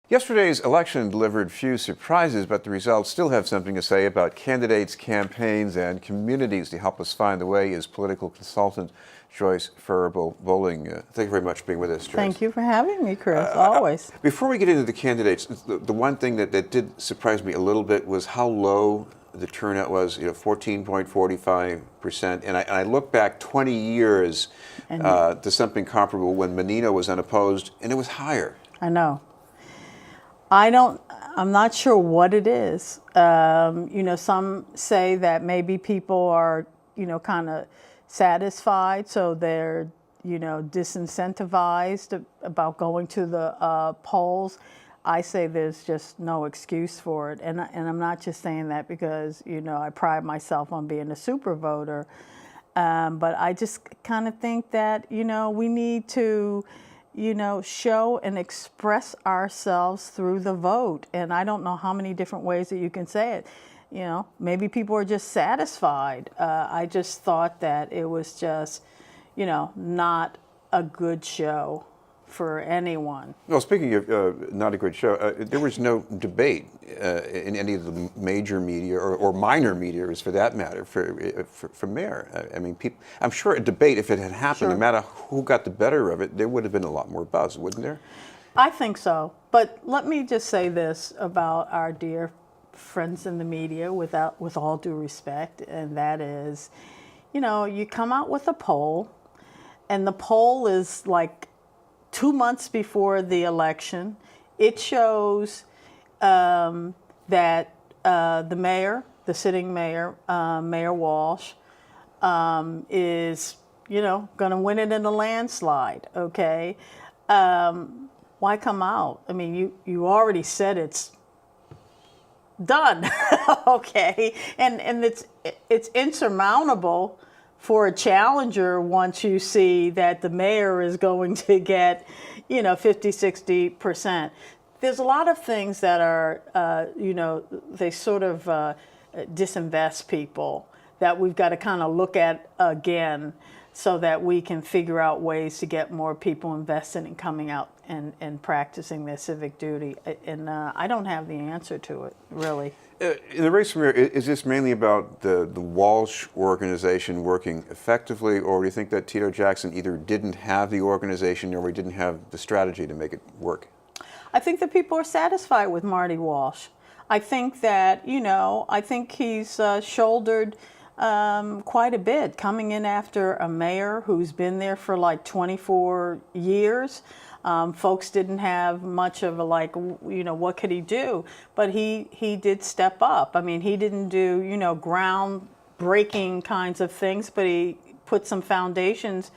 Yesterday's election delivered few surprises, but the results still have something to say about candidates, campaigns, and communities. To help us find the way is political consultant Joyce Ferriabough Bolling. Thank you very much for being with us, Joyce. Thank you for having me, Chris, always. Before we get into the candidates, the one thing that did surprise me a little bit was how low the turnout was, 14.45%. And I look back 20 years to something comparable when Menino was unopposed, and it was higher. I know. I'm not sure what it is. Some say that maybe people are, kind of satisfied, so they're, disincentivized about going to the polls. I say there's just no excuse for it. And I'm not just saying that because, I pride myself on being a super voter. But I just kind of think that, we need to show and express ourselves through the vote. And I don't know how many different ways that you can say it. Maybe people are just satisfied. I just thought that it was just, not a good show for anyone. Well, speaking of not a good show, there was no debate in any of the major media or minor media, for that matter, for mayor. I mean, I'm sure a debate, if it had happened, Sure. no matter who got the better of it, there would have been a lot more buzz, wouldn't there? I think so. But let me just say this about our dear friends in the media, with all due respect, and that is, you come out with a poll, and the poll is like 2 months before the election. It shows that the mayor, the sitting mayor, Mayor Walsh, is, going to win it in a landslide, okay? Why come out? I mean, you already said it's done, okay? And it's insurmountable for a challenger once you see that the mayor is going to get, 50, 60%. There's a lot of things that are, they sort of disinvest people that we've got to kind of look at again so that we can figure out ways to get more people invested in coming out and practicing their civic duty. And I don't have the answer to it, really. In the race for mayor, is this mainly about the Walsh organization working effectively, or do you think that Tito Jackson either didn't have the organization or he didn't have the strategy to make it work? I think that people are satisfied with Marty Walsh. I think that, I think he's shouldered quite a bit coming in after a mayor who's been there for like 24 years. Folks didn't have much of a what could he do? But he did step up. I mean, he didn't do, groundbreaking kinds of things, but he put some foundations,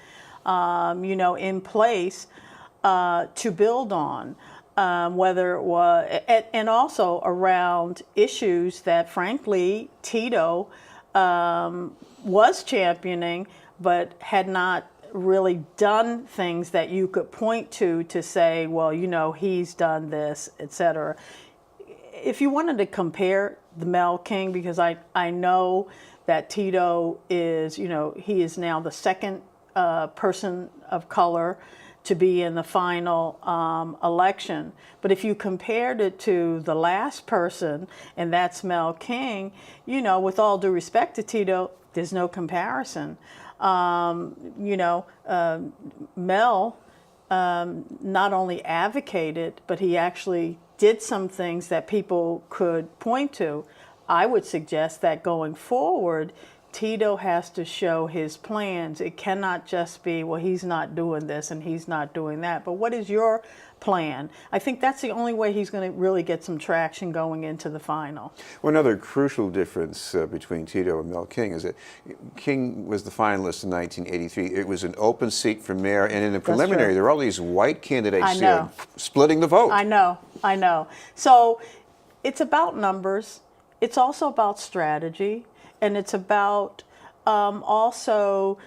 in place to build on. Whether it was, and also around issues that, frankly, Tito was championing, but had not really done things that you could point to say, well, he's done this, etc. If you wanted to compare the Mel King, because I know that Tito is, he is now the second person of color to be in the final election. But if you compared it to the last person, and that's Mel King, with all due respect to Tito, there's no comparison. Mel not only advocated, but he actually did some things that people could point to. I would suggest that going forward, Tito has to show his plans. It cannot just be, well, he's not doing this and he's not doing that. But what is your plan? I think that's the only way he's going to really get some traction going into the final. Well, another crucial difference between Tito and Mel King is that King was the finalist in 1983. It was an open seat for mayor, and in the preliminary, there were all these white candidates splitting the vote. I know. So it's about numbers. It's also about strategy. And it's about also,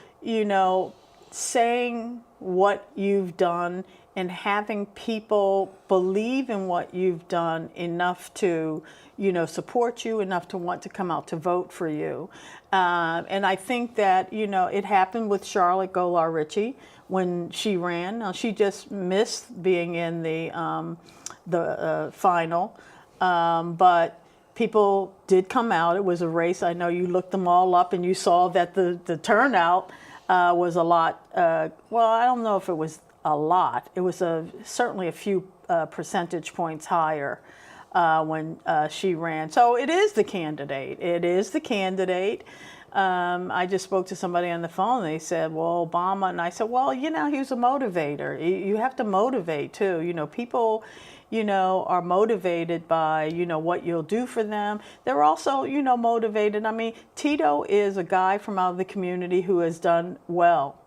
saying what you've done and having people believe in what you've done enough to, support you, enough to want to come out to vote for you. And I think that, it happened with Charlotte Golar Ritchie when she ran. Now, she just missed being in the the final, but people did come out. It was a race. I know you looked them all up and you saw that the turnout was a lot. Well, I don't know if it was a lot. It was certainly a few percentage points higher when she ran. So it is the candidate. It is the candidate. I just spoke to somebody on the phone. They said, well, Obama. And I said, well, you know, he was a motivator. You have to motivate, too. You know, people, you know, are motivated by, you know, what you'll do for them. They're also, you know, motivated. I mean, Tito is a guy from out of the community who has done well.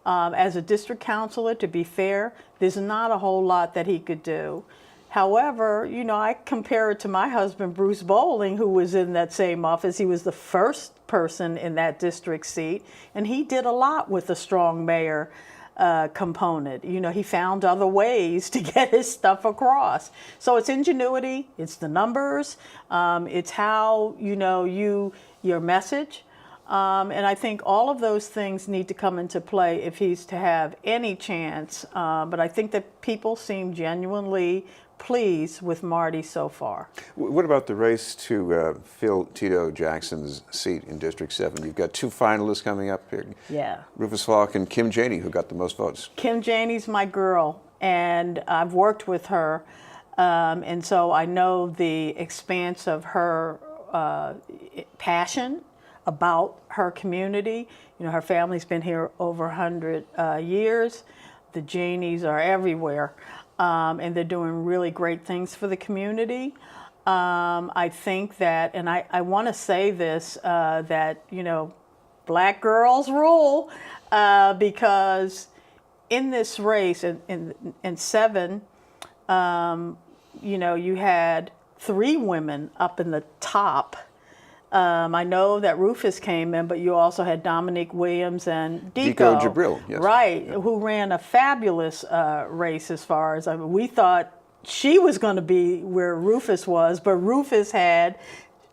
As a district councilor, to be fair, there's not a whole lot that he could do. However, you know, I compare it to my husband, Bruce Bolling, who was in that same office. He was the first person in that district seat, and he did a lot with the strong mayor component. You know, he found other ways to get his stuff across. So it's ingenuity, it's the numbers, it's how, you know, your message. And I think all of those things need to come into play if he's to have any chance. But I think that people seem genuinely pleased with Marty so far. What about the race to fill Tito Jackson's seat in District 7? You've got two finalists coming up here. Yeah. Rufus Falk and Kim Janey, who got the most votes. Kim Janey's my girl, and I've worked with her. And so I know the expanse of her passion about her community. You know, her family's been here over 100 years. The Janeys are everywhere, and they're doing really great things for the community. I think that, and I want to say this, that, you know, black girls rule, because in this race, in 7, you know, you had 3 women up in the top. I know that Rufus came in, but you also had Dominique Williams and Dico Jabril, yes. Right, yeah. Who ran a fabulous race as far as, I mean, we thought she was going to be where Rufus was, but Rufus had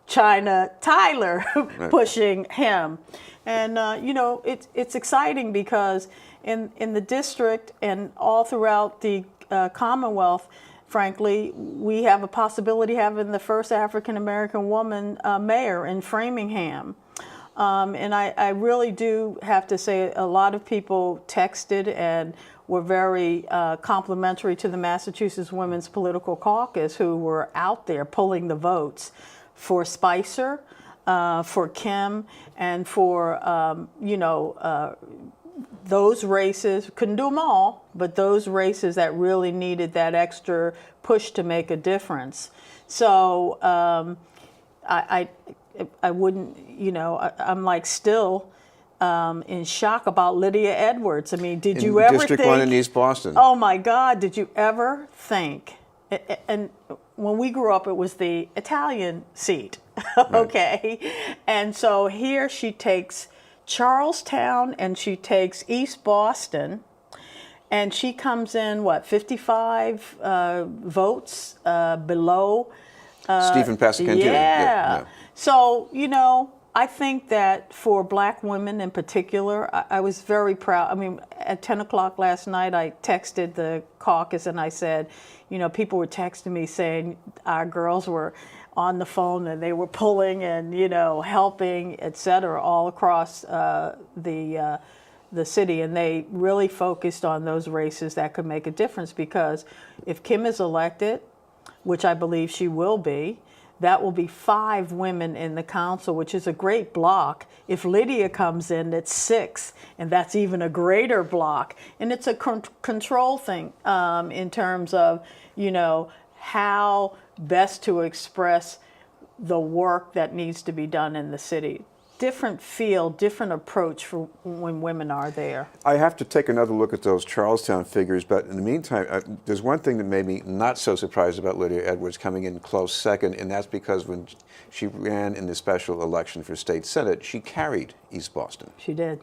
China Tyler pushing him. And, you know, it's exciting because in the district and all throughout the Commonwealth, frankly, we have a possibility of having the first African-American woman mayor in Framingham. And I really do have to say a lot of people texted and were very complimentary to the Massachusetts Women's Political Caucus, who were out there pulling the votes for Spicer, for Kim, and for, you know, those races. Couldn't do them all, but those races that really needed that extra push to make a difference. So I wouldn't, you know, I'm like still in shock about Lydia Edwards. I mean, did you ever District think, 1 in East Boston. Oh my God, did you ever think, and when we grew up, it was the Italian seat, okay? Right. And so here she takes Charlestown and she takes East Boston, and she comes in, what, 55 votes below Stephen Passacantillo. Yeah. So, you know, I think that for black women in particular, I was very proud. I mean, at 10 o'clock last night, I texted the caucus and I said, you know, people were texting me saying our girls were on the phone and they were pulling and, you know, helping, et cetera, all across the city. And they really focused on those races that could make a difference, because if Kim is elected, which I believe she will be, that will be 5 women in the council, which is a great block. If Lydia comes in, it's 6, and that's even a greater block. And it's a control thing in terms of, you know, how best to express the work that needs to be done in the city. Different feel, different approach for when women are there. I have to take another look at those Charlestown figures, but in the meantime, there's one thing that made me not so surprised about Lydia Edwards coming in close second, and that's because when she ran in the special election for state senate, she carried East Boston. She did.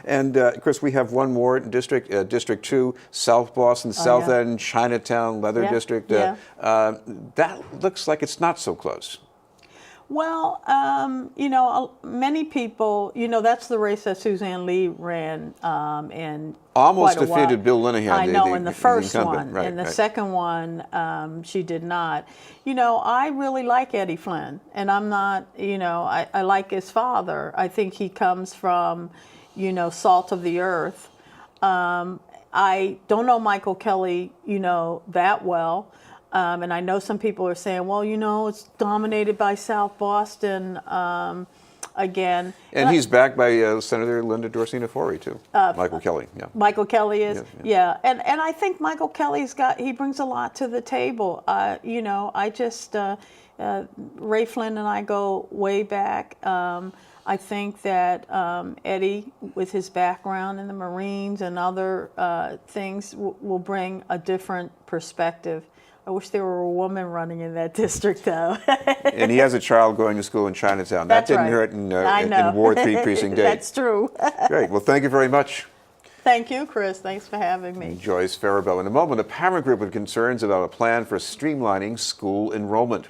And of course, we have one more district, District 2, South Boston, South End, Chinatown, Leather District. That looks like it's not so close. Well, many people, that's the race that Suzanne Lee ran in Almost quite a while. defeated Bill Linehan. I know, in the first incumbent. one. Right, In the right. second one, she did not. I really like Eddie Flynn, and I'm not, I like his father. I think he comes from, salt of the earth. I don't know Michael Kelly, that well. And I know some people are saying, well, it's dominated by South Boston again. And he's backed by Senator Linda Dorsey-Forey, too. Michael Kelly, yeah. Michael Kelly is, Yeah. And I think Michael he brings a lot to the table. Ray Flynn and I go way back. I think that Eddie, with his background in the Marines and other things, will bring a different perspective. I wish there were a woman running in that district, though. And he has a child going to school in Chinatown. That That's didn't right. hurt I know. in Ward 3 Precinct 8. That's true. Great. Well, thank you very much, Thank you, Chris. Thanks for having me. Joyce Ferriabough. In a moment, a parent group with concerns about a plan for streamlining school enrollment.